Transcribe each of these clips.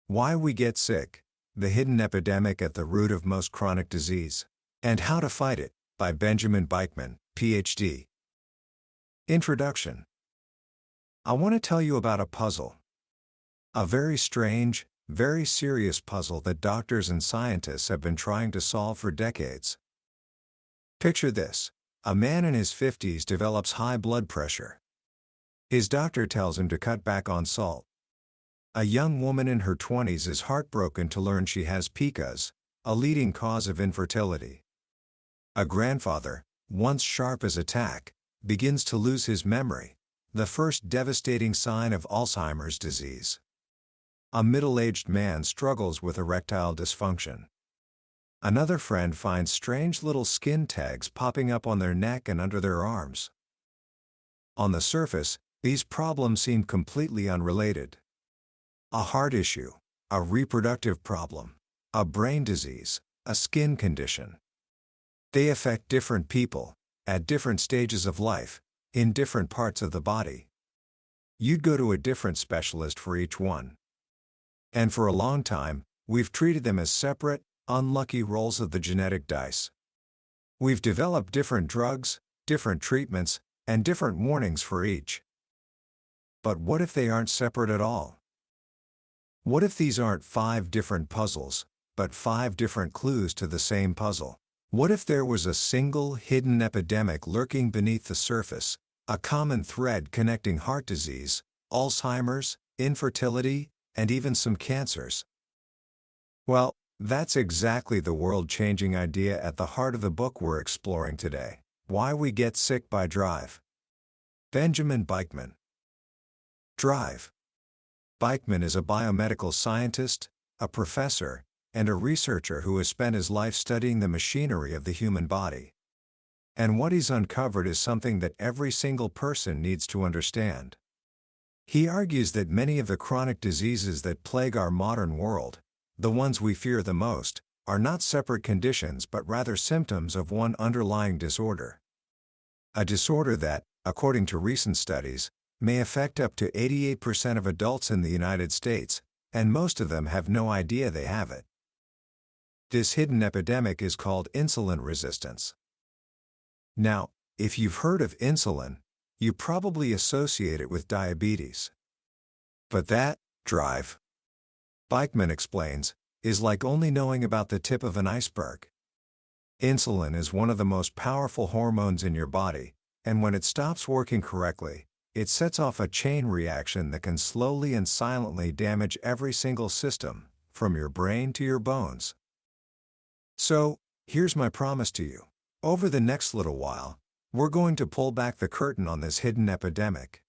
Why we get sick, the hidden epidemic at the root of most chronic disease, and how to fight it, by Benjamin Bikman, Ph.D. Introduction. I want to tell you about a puzzle. A very strange, very serious puzzle that doctors and scientists have been trying to solve for decades. Picture this. A man in his 50s develops high blood pressure. His doctor tells him to cut back on salt. A young woman in her 20s is heartbroken to learn she has PCOS, a leading cause of infertility. A grandfather, once sharp as a tack, begins to lose his memory, the first devastating sign of Alzheimer's disease. A middle-aged man struggles with erectile dysfunction. Another friend finds strange little skin tags popping up on their neck and under their arms. On the surface, these problems seem completely unrelated. A heart issue, a reproductive problem, a brain disease, a skin condition. They affect different people, at different stages of life, in different parts of the body. You'd go to a different specialist for each one. And for a long time, we've treated them as separate, unlucky rolls of the genetic dice. We've developed different drugs, different treatments, and different warnings for each. But what if they aren't separate at all? What if these aren't 5 different puzzles, but 5 different clues to the same puzzle? What if there was a single hidden epidemic lurking beneath the surface, a common thread connecting heart disease, Alzheimer's, infertility, and even some cancers? Well, that's exactly the world-changing idea at the heart of the book we're exploring today. Why We Get Sick by Drive. Benjamin Bikman. Drive. Bikman is a biomedical scientist, a professor, and a researcher who has spent his life studying the machinery of the human body. And what he's uncovered is something that every single person needs to understand. He argues that many of the chronic diseases that plague our modern world, the ones we fear the most, are not separate conditions but rather symptoms of one underlying disorder. A disorder that, according to recent studies, may affect up to 88% of adults in the United States, and most of them have no idea they have it. This hidden epidemic is called insulin resistance. Now, if you've heard of insulin, you probably associate it with diabetes. But that, drive, Bikman explains, is like only knowing about the tip of an iceberg. Insulin is one of the most powerful hormones in your body, and when it stops working correctly, it sets off a chain reaction that can slowly and silently damage every single system, from your brain to your bones. So, here's my promise to you. Over the next little while, we're going to pull back the curtain on this hidden epidemic.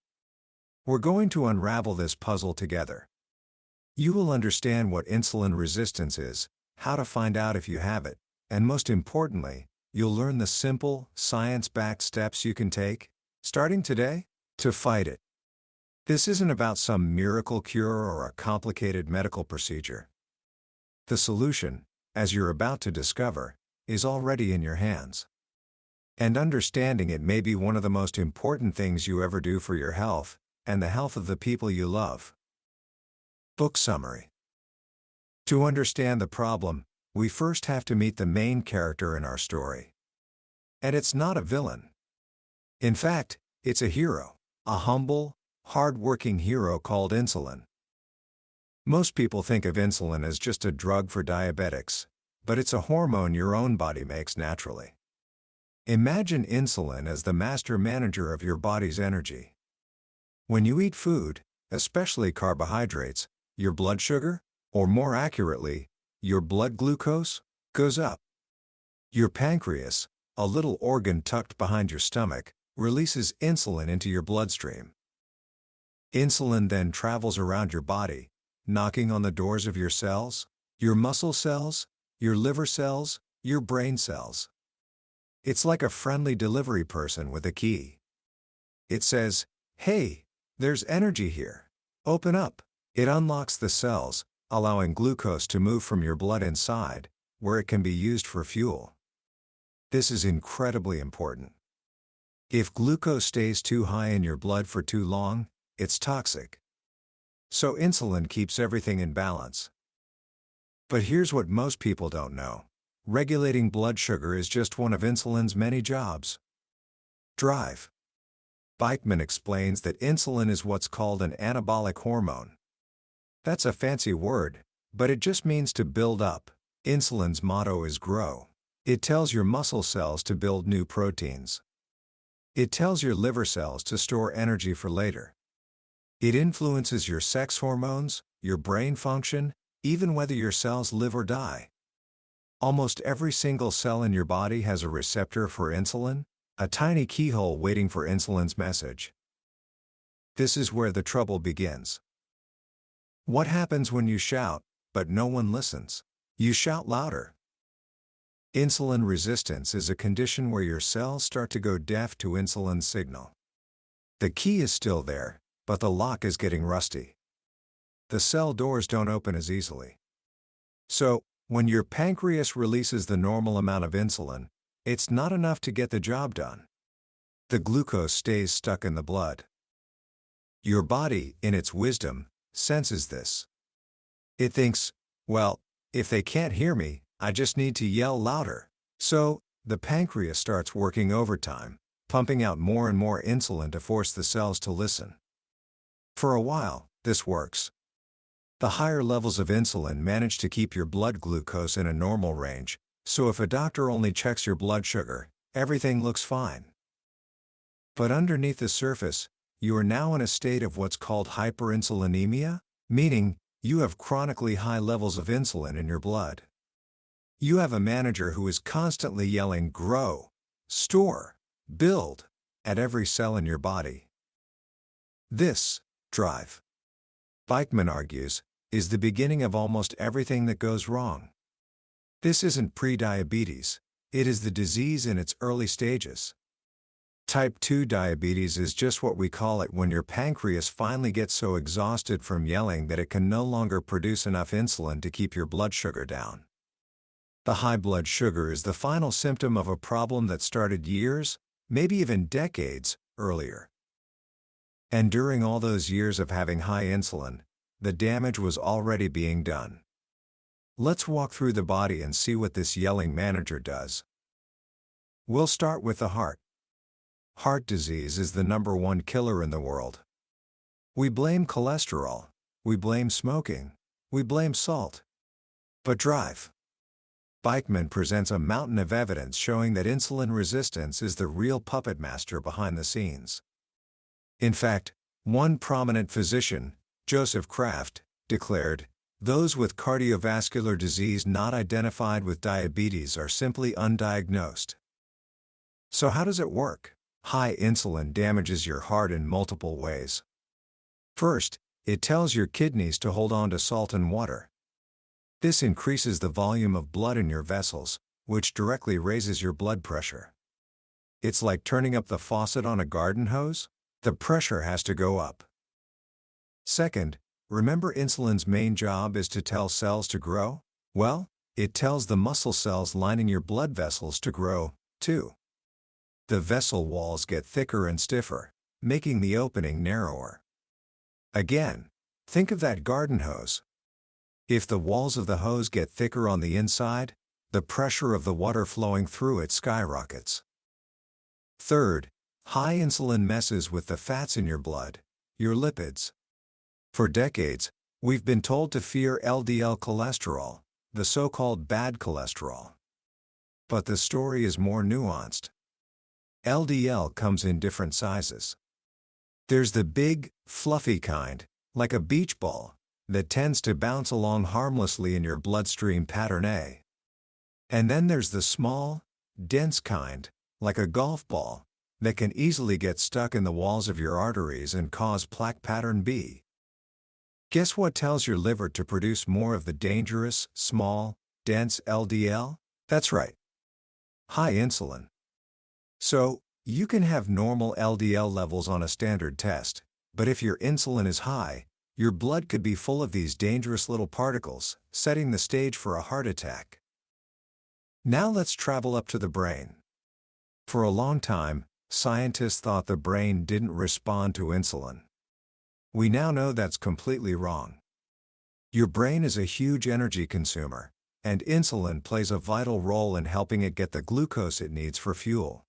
We're going to unravel this puzzle together. You will understand what insulin resistance is, how to find out if you have it, and most importantly, you'll learn the simple, science-backed steps you can take, starting today, to fight it. This isn't about some miracle cure or a complicated medical procedure. The solution, as you're about to discover, is already in your hands. And understanding it may be one of the most important things you ever do for your health, and the health of the people you love. Book summary. To understand the problem, we first have to meet the main character in our story. And it's not a villain. In fact, it's a hero. A humble, hard-working hero called insulin. Most people think of insulin as just a drug for diabetics, but it's a hormone your own body makes naturally. Imagine insulin as the master manager of your body's energy. When you eat food, especially carbohydrates, your blood sugar, or more accurately, your blood glucose, goes up. Your pancreas, a little organ tucked behind your stomach, releases insulin into your bloodstream. Insulin then travels around your body, knocking on the doors of your cells, your muscle cells, your liver cells, your brain cells. It's like a friendly delivery person with a key. It says, "Hey, there's energy here. Open up." It unlocks the cells, allowing glucose to move from your blood inside, where it can be used for fuel. This is incredibly important. If glucose stays too high in your blood for too long, it's toxic. So insulin keeps everything in balance. But here's what most people don't know. Regulating blood sugar is just one of insulin's many jobs. Drive. Bikman explains that insulin is what's called an anabolic hormone. That's a fancy word, but it just means to build up. Insulin's motto is grow. It tells your muscle cells to build new proteins. It tells your liver cells to store energy for later. It influences your sex hormones, your brain function, even whether your cells live or die. Almost every single cell in your body has a receptor for insulin, a tiny keyhole waiting for insulin's message. This is where the trouble begins. What happens when you shout, but no one listens? You shout louder. Insulin resistance is a condition where your cells start to go deaf to insulin's signal. The key is still there, but the lock is getting rusty. The cell doors don't open as easily. So, when your pancreas releases the normal amount of insulin, it's not enough to get the job done. The glucose stays stuck in the blood. Your body, in its wisdom, senses this. It thinks, well, if they can't hear me, I just need to yell louder. So, the pancreas starts working overtime, pumping out more and more insulin to force the cells to listen. For a while, this works. The higher levels of insulin manage to keep your blood glucose in a normal range, so if a doctor only checks your blood sugar, everything looks fine. But underneath the surface, you are now in a state of what's called hyperinsulinemia, meaning you have chronically high levels of insulin in your blood. You have a manager who is constantly yelling grow, store, build, at every cell in your body. This drive, Bikman argues, is the beginning of almost everything that goes wrong. This isn't pre-diabetes, it is the disease in its early stages. Type 2 diabetes is just what we call it when your pancreas finally gets so exhausted from yelling that it can no longer produce enough insulin to keep your blood sugar down. The high blood sugar is the final symptom of a problem that started years, maybe even decades, earlier. And during all those years of having high insulin, the damage was already being done. Let's walk through the body and see what this yelling manager does. We'll start with the heart. Heart disease is the #1 killer in the world. We blame cholesterol, we blame smoking, we blame salt. But drive. Bikman presents a mountain of evidence showing that insulin resistance is the real puppet master behind the scenes. In fact, one prominent physician, Joseph Kraft, declared, "Those with cardiovascular disease not identified with diabetes are simply undiagnosed." So how does it work? High insulin damages your heart in multiple ways. First, it tells your kidneys to hold on to salt and water. This increases the volume of blood in your vessels, which directly raises your blood pressure. It's like turning up the faucet on a garden hose. The pressure has to go up. Second, remember insulin's main job is to tell cells to grow? Well, it tells the muscle cells lining your blood vessels to grow, too. The vessel walls get thicker and stiffer, making the opening narrower. Again, think of that garden hose. If the walls of the hose get thicker on the inside, the pressure of the water flowing through it skyrockets. Third, high insulin messes with the fats in your blood, your lipids. For decades, we've been told to fear LDL cholesterol, the so-called bad cholesterol. But the story is more nuanced. LDL comes in different sizes. There's the big, fluffy kind, like a beach ball, that tends to bounce along harmlessly in your bloodstream pattern A. And then there's the small, dense kind, like a golf ball, that can easily get stuck in the walls of your arteries and cause plaque pattern B. Guess what tells your liver to produce more of the dangerous, small, dense LDL? That's right. High insulin. So, you can have normal LDL levels on a standard test, but if your insulin is high, your blood could be full of these dangerous little particles, setting the stage for a heart attack. Now let's travel up to the brain. For a long time, scientists thought the brain didn't respond to insulin. We now know that's completely wrong. Your brain is a huge energy consumer, and insulin plays a vital role in helping it get the glucose it needs for fuel.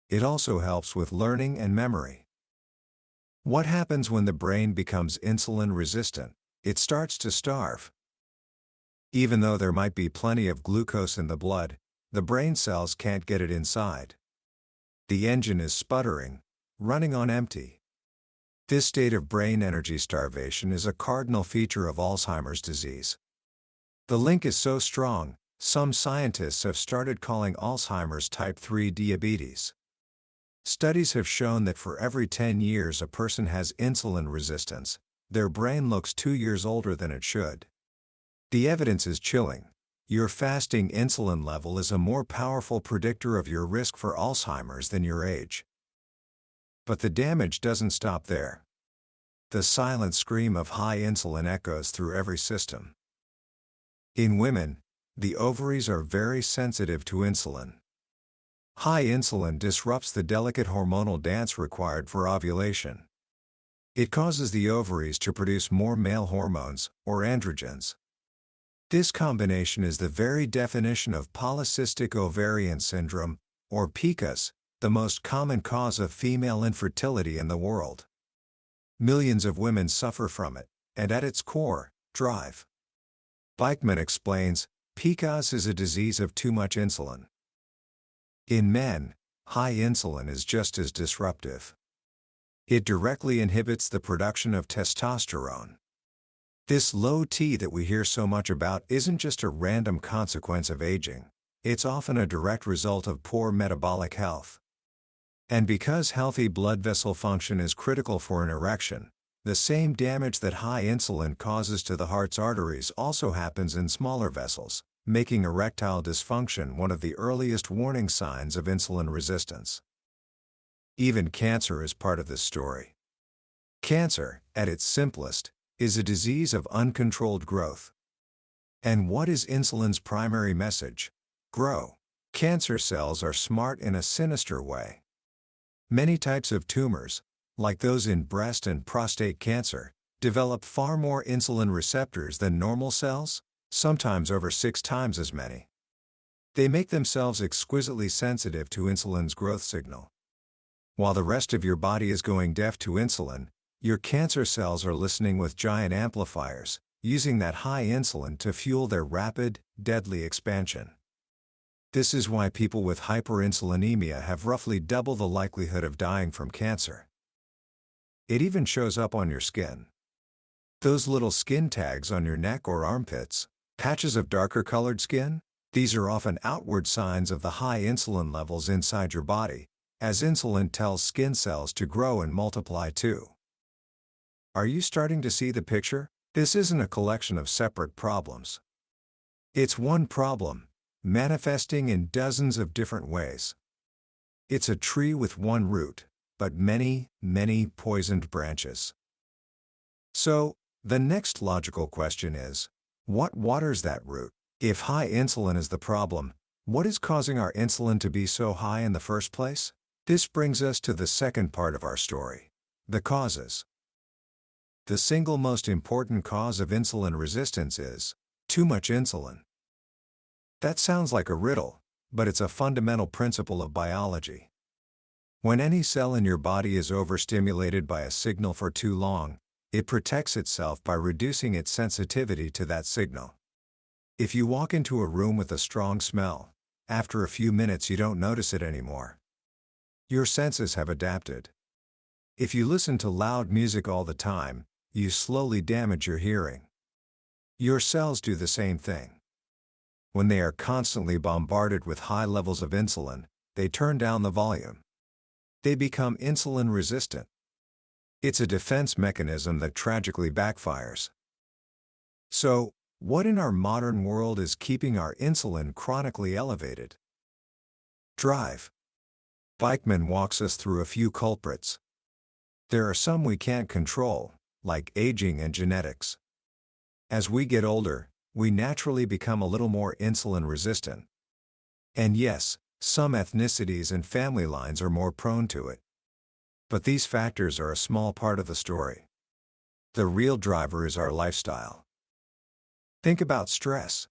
It also helps with learning and memory. What happens when the brain becomes insulin resistant? It starts to starve. Even though there might be plenty of glucose in the blood, the brain cells can't get it inside. The engine is sputtering, running on empty. This state of brain energy starvation is a cardinal feature of Alzheimer's disease. The link is so strong, some scientists have started calling Alzheimer's type 3 diabetes. Studies have shown that for every 10 years a person has insulin resistance, their brain looks 2 years older than it should. The evidence is chilling. Your fasting insulin level is a more powerful predictor of your risk for Alzheimer's than your age. But the damage doesn't stop there. The silent scream of high insulin echoes through every system. In women, the ovaries are very sensitive to insulin. High insulin disrupts the delicate hormonal dance required for ovulation. It causes the ovaries to produce more male hormones, or androgens. This combination is the very definition of polycystic ovarian syndrome, or PCOS, the most common cause of female infertility in the world. Millions of women suffer from it, and at its core, drive. Bikman explains, PCOS is a disease of too much insulin. In men, high insulin is just as disruptive. It directly inhibits the production of testosterone. This low T that we hear so much about isn't just a random consequence of aging. It's often a direct result of poor metabolic health. And because healthy blood vessel function is critical for an erection, the same damage that high insulin causes to the heart's arteries also happens in smaller vessels, making erectile dysfunction one of the earliest warning signs of insulin resistance. Even cancer is part of this story. Cancer, at its simplest, is a disease of uncontrolled growth. And what is insulin's primary message? Grow. Cancer cells are smart in a sinister way. Many types of tumors, like those in breast and prostate cancer, develop far more insulin receptors than normal cells, sometimes over 6 times as many. They make themselves exquisitely sensitive to insulin's growth signal. While the rest of your body is going deaf to insulin, your cancer cells are listening with giant amplifiers, using that high insulin to fuel their rapid, deadly expansion. This is why people with hyperinsulinemia have roughly double the likelihood of dying from cancer. It even shows up on your skin. Those little skin tags on your neck or armpits, patches of darker colored skin, these are often outward signs of the high insulin levels inside your body, as insulin tells skin cells to grow and multiply too. Are you starting to see the picture? This isn't a collection of separate problems. It's one problem, manifesting in dozens of different ways. It's a tree with one root, but many, many poisoned branches. So, the next logical question is, what waters that root? If high insulin is the problem, what is causing our insulin to be so high in the first place? This brings us to the second part of our story, the causes. The single most important cause of insulin resistance is too much insulin. That sounds like a riddle, but it's a fundamental principle of biology. When any cell in your body is overstimulated by a signal for too long, it protects itself by reducing its sensitivity to that signal. If you walk into a room with a strong smell, after a few minutes you don't notice it anymore. Your senses have adapted. If you listen to loud music all the time, you slowly damage your hearing. Your cells do the same thing. When they are constantly bombarded with high levels of insulin, they turn down the volume. They become insulin resistant. It's a defense mechanism that tragically backfires. So, what in our modern world is keeping our insulin chronically elevated? Drive. Bikman walks us through a few culprits. There are some we can't control, like aging and genetics. As we get older, we naturally become a little more insulin resistant. And yes, some ethnicities and family lines are more prone to it. But these factors are a small part of the story. The real driver is our lifestyle. Think about stress.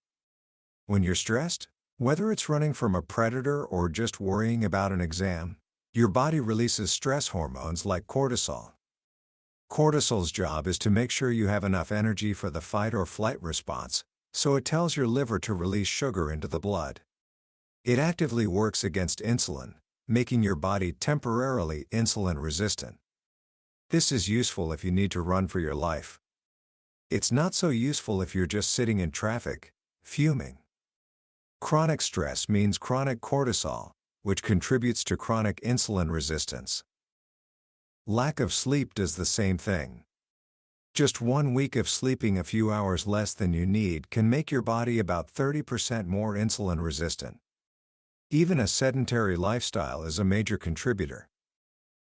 When you're stressed, whether it's running from a predator or just worrying about an exam, your body releases stress hormones like cortisol. Cortisol's job is to make sure you have enough energy for the fight or flight response, so it tells your liver to release sugar into the blood. It actively works against insulin, making your body temporarily insulin resistant. This is useful if you need to run for your life. It's not so useful if you're just sitting in traffic, fuming. Chronic stress means chronic cortisol, which contributes to chronic insulin resistance. Lack of sleep does the same thing. Just 1 week of sleeping a few hours less than you need can make your body about 30% more insulin resistant. Even a sedentary lifestyle is a major contributor.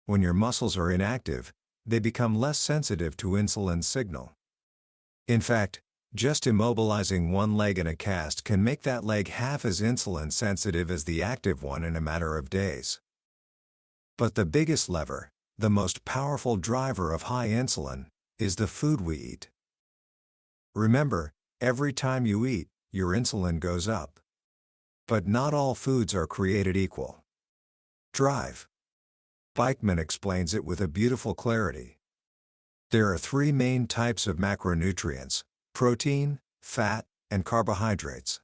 When your muscles are inactive, they become less sensitive to insulin's signal. In fact, just immobilizing one leg in a cast can make that leg half as insulin sensitive as the active one in a matter of days. But the biggest lever, the most powerful driver of high insulin, is the food we eat. Remember, every time you eat, your insulin goes up. But not all foods are created equal. Drive. Bikman explains it with a beautiful clarity. There are 3 main types of macronutrients: protein, fat, and carbohydrates.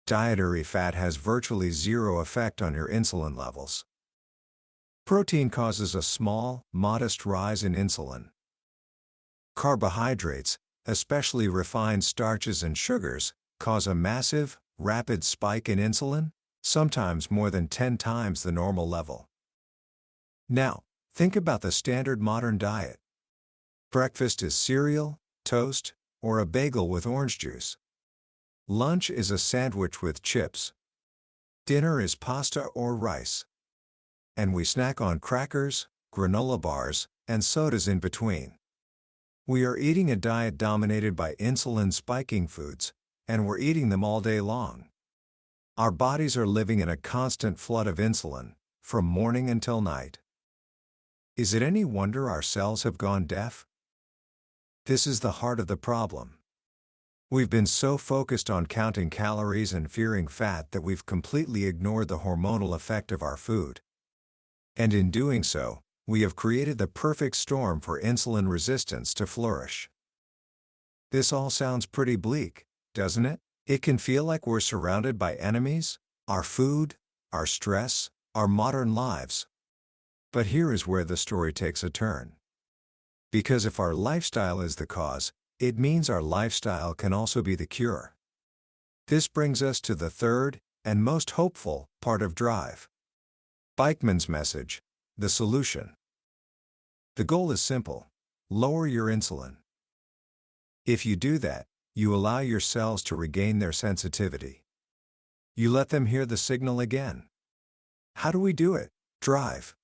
Dietary fat has virtually zero effect on your insulin levels. Protein causes a small, modest rise in insulin. Carbohydrates, especially refined starches and sugars, cause a massive, rapid spike in insulin, sometimes more than 10 times the normal level. Now, think about the standard modern diet. Breakfast is cereal, toast, or a bagel with orange juice. Lunch is a sandwich with chips. Dinner is pasta or rice. And we snack on crackers, granola bars, and sodas in between. We are eating a diet dominated by insulin-spiking foods, and we're eating them all day long. Our bodies are living in a constant flood of insulin, from morning until night. Is it any wonder our cells have gone deaf? This is the heart of the problem. We've been so focused on counting calories and fearing fat that we've completely ignored the hormonal effect of our food. And in doing so, we have created the perfect storm for insulin resistance to flourish. This all sounds pretty bleak, doesn't it? It can feel like we're surrounded by enemies: our food, our stress, our modern lives. But here is where the story takes a turn. Because if our lifestyle is the cause, it means our lifestyle can also be the cure. This brings us to the third, and most hopeful, part of Drive. Bikman's message: the solution. The goal is simple: lower your insulin. If you do that, you allow your cells to regain their sensitivity. You let them hear the signal again. How do we do it? Drive.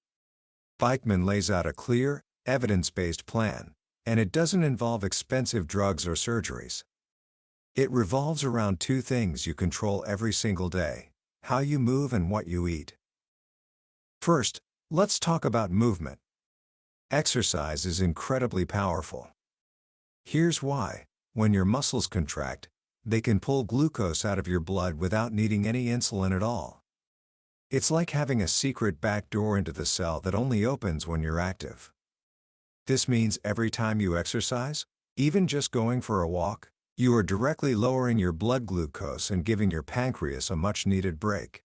Bikman lays out a clear, evidence-based plan, and it doesn't involve expensive drugs or surgeries. It revolves around 2 things you control every single day: how you move and what you eat. First, let's talk about movement. Exercise is incredibly powerful. Here's why. When your muscles contract, they can pull glucose out of your blood without needing any insulin at all. It's like having a secret back door into the cell that only opens when you're active. This means every time you exercise, even just going for a walk, you are directly lowering your blood glucose and giving your pancreas a much-needed break.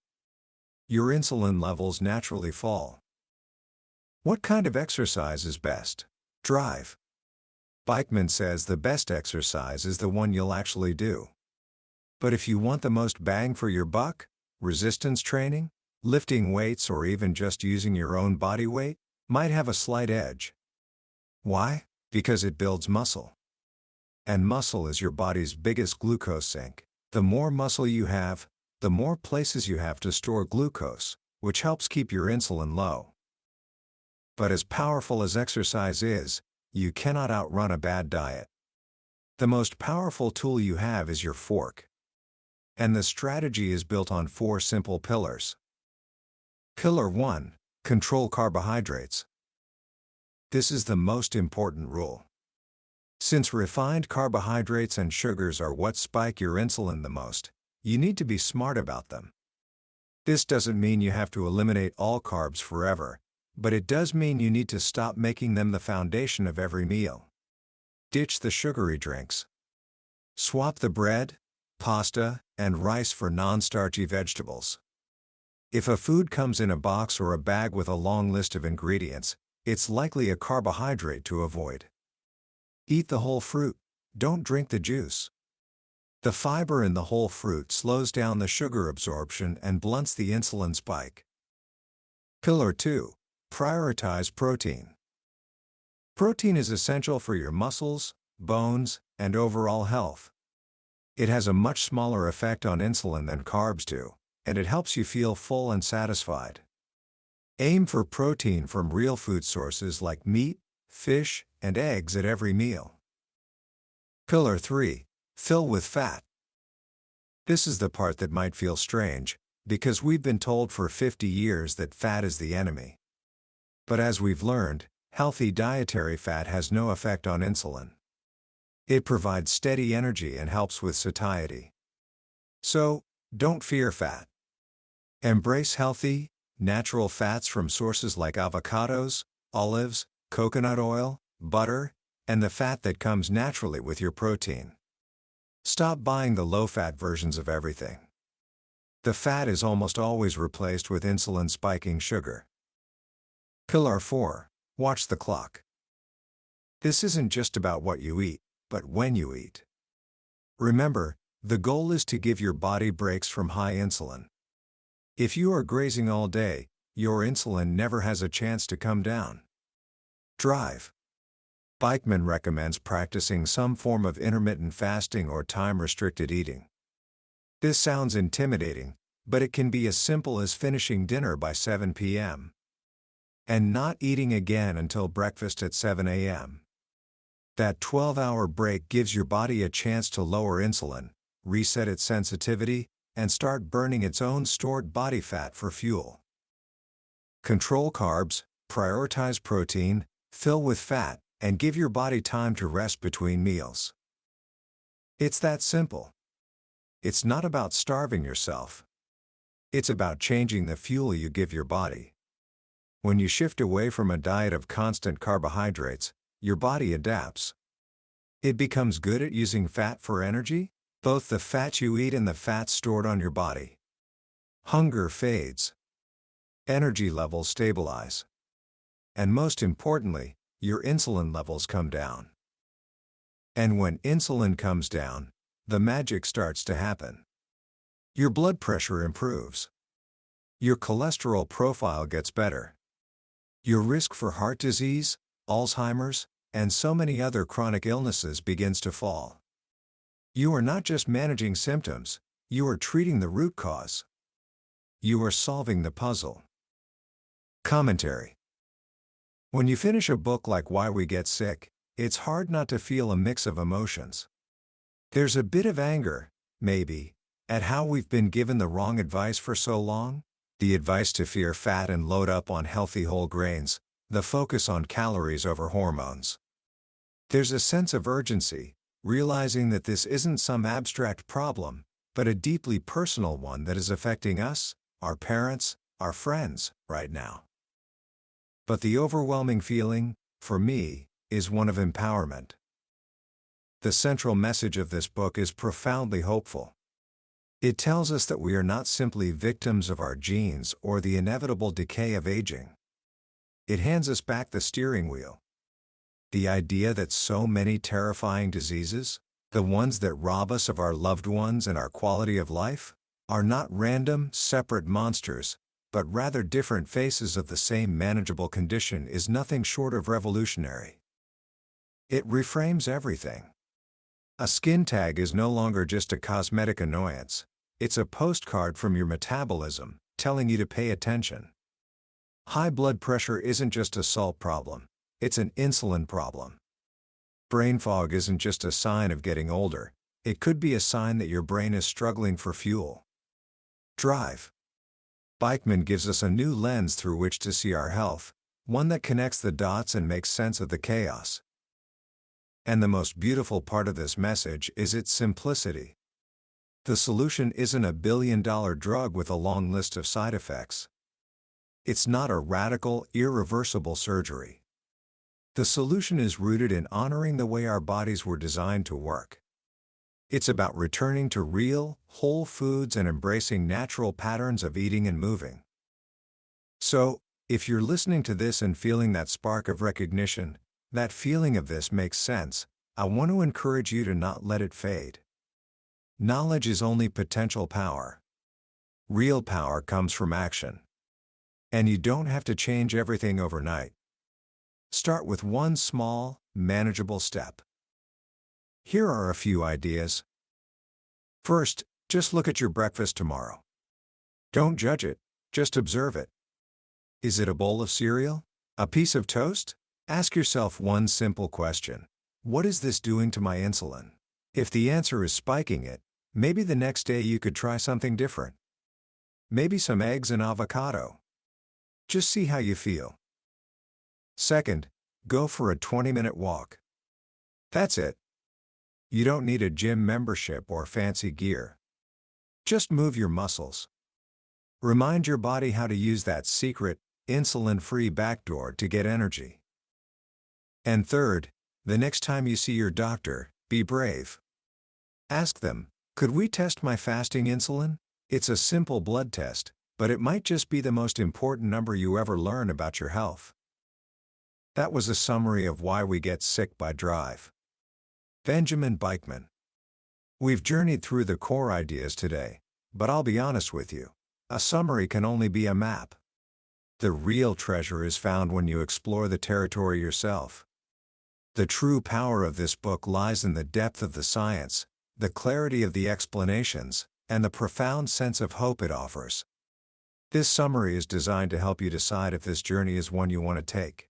Your insulin levels naturally fall. What kind of exercise is best? Drive. Bikman says the best exercise is the one you'll actually do. But if you want the most bang for your buck, resistance training, lifting weights, or even just using your own body weight might have a slight edge. Why? Because it builds muscle. And muscle is your body's biggest glucose sink. The more muscle you have, the more places you have to store glucose, which helps keep your insulin low. But as powerful as exercise is, you cannot outrun a bad diet. The most powerful tool you have is your fork. And the strategy is built on 4 simple pillars. Pillar 1: control carbohydrates. This is the most important rule. Since refined carbohydrates and sugars are what spike your insulin the most, you need to be smart about them. This doesn't mean you have to eliminate all carbs forever, but it does mean you need to stop making them the foundation of every meal. Ditch the sugary drinks. Swap the bread, pasta, and rice for non-starchy vegetables. If a food comes in a box or a bag with a long list of ingredients, it's likely a carbohydrate to avoid. Eat the whole fruit, don't drink the juice. The fiber in the whole fruit slows down the sugar absorption and blunts the insulin spike. Pillar 2. Prioritize protein. Protein is essential for your muscles, bones, and overall health. It has a much smaller effect on insulin than carbs do, and it helps you feel full and satisfied. Aim for protein from real food sources like meat, fish, and eggs at every meal. Pillar 3. Fill with fat. This is the part that might feel strange, because we've been told for 50 years that fat is the enemy. But as we've learned, healthy dietary fat has no effect on insulin. It provides steady energy and helps with satiety. So, don't fear fat. Embrace healthy, natural fats from sources like avocados, olives, coconut oil, butter, and the fat that comes naturally with your protein. Stop buying the low-fat versions of everything. The fat is almost always replaced with insulin-spiking sugar. Pillar 4. Watch the clock. This isn't just about what you eat, but when you eat. Remember, the goal is to give your body breaks from high insulin. If you are grazing all day, your insulin never has a chance to come down. Drive. Bikman recommends practicing some form of intermittent fasting or time-restricted eating. This sounds intimidating, but it can be as simple as finishing dinner by 7 p.m. and not eating again until breakfast at 7 a.m. That 12-hour break gives your body a chance to lower insulin, reset its sensitivity, and start burning its own stored body fat for fuel. Control carbs, prioritize protein, fill with fat, and give your body time to rest between meals. It's that simple. It's not about starving yourself. It's about changing the fuel you give your body. When you shift away from a diet of constant carbohydrates, your body adapts. It becomes good at using fat for energy, both the fat you eat and the fat stored on your body. Hunger fades. Energy levels stabilize. And most importantly, your insulin levels come down. And when insulin comes down, the magic starts to happen. Your blood pressure improves. Your cholesterol profile gets better. Your risk for heart disease, Alzheimer's, and so many other chronic illnesses begins to fall. You are not just managing symptoms, you are treating the root cause. You are solving the puzzle. Commentary. When you finish a book like Why We Get Sick, it's hard not to feel a mix of emotions. There's a bit of anger, maybe, at how we've been given the wrong advice for so long, the advice to fear fat and load up on healthy whole grains, the focus on calories over hormones. There's a sense of urgency, realizing that this isn't some abstract problem, but a deeply personal one that is affecting us, our parents, our friends, right now. But the overwhelming feeling, for me, is one of empowerment. The central message of this book is profoundly hopeful. It tells us that we are not simply victims of our genes or the inevitable decay of aging. It hands us back the steering wheel. The idea that so many terrifying diseases, the ones that rob us of our loved ones and our quality of life, are not random, separate monsters, but rather different faces of the same manageable condition is nothing short of revolutionary. It reframes everything. A skin tag is no longer just a cosmetic annoyance, it's a postcard from your metabolism, telling you to pay attention. High blood pressure isn't just a salt problem, it's an insulin problem. Brain fog isn't just a sign of getting older, it could be a sign that your brain is struggling for fuel. Drive. Bikman gives us a new lens through which to see our health, one that connects the dots and makes sense of the chaos. And the most beautiful part of this message is its simplicity. The solution isn't a billion-dollar drug with a long list of side effects. It's not a radical, irreversible surgery. The solution is rooted in honoring the way our bodies were designed to work. It's about returning to real, whole foods and embracing natural patterns of eating and moving. So, if you're listening to this and feeling that spark of recognition, that feeling of this makes sense, I want to encourage you to not let it fade. Knowledge is only potential power. Real power comes from action. And you don't have to change everything overnight. Start with one small, manageable step. Here are a few ideas. First, just look at your breakfast tomorrow. Don't judge it, just observe it. Is it a bowl of cereal? A piece of toast? Ask yourself one simple question. What is this doing to my insulin? If the answer is spiking it, maybe the next day you could try something different. Maybe some eggs and avocado. Just see how you feel. Second, go for a 20-minute walk. That's it. You don't need a gym membership or fancy gear. Just move your muscles. Remind your body how to use that secret, insulin-free backdoor to get energy. And third, the next time you see your doctor, be brave. Ask them, could we test my fasting insulin? It's a simple blood test, but it might just be the most important number you ever learn about your health. That was a summary of why we get sick by drive. Benjamin Bikman. We've journeyed through the core ideas today, but I'll be honest with you, a summary can only be a map. The real treasure is found when you explore the territory yourself. The true power of this book lies in the depth of the science, the clarity of the explanations, and the profound sense of hope it offers. This summary is designed to help you decide if this journey is one you want to take.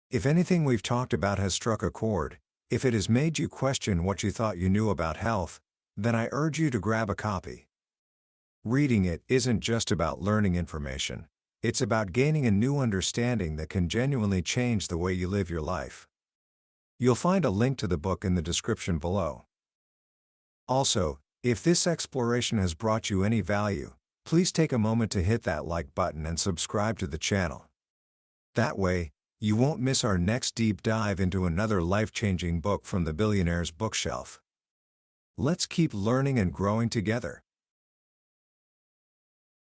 If anything we've talked about has struck a chord, if it has made you question what you thought you knew about health, then I urge you to grab a copy. Reading it isn't just about learning information, it's about gaining a new understanding that can genuinely change the way you live your life. You'll find a link to the book in the description below. Also, if this exploration has brought you any value, please take a moment to hit that like button and subscribe to the channel. That way, you won't miss our next deep dive into another life-changing book from the billionaire's bookshelf. Let's keep learning and growing together.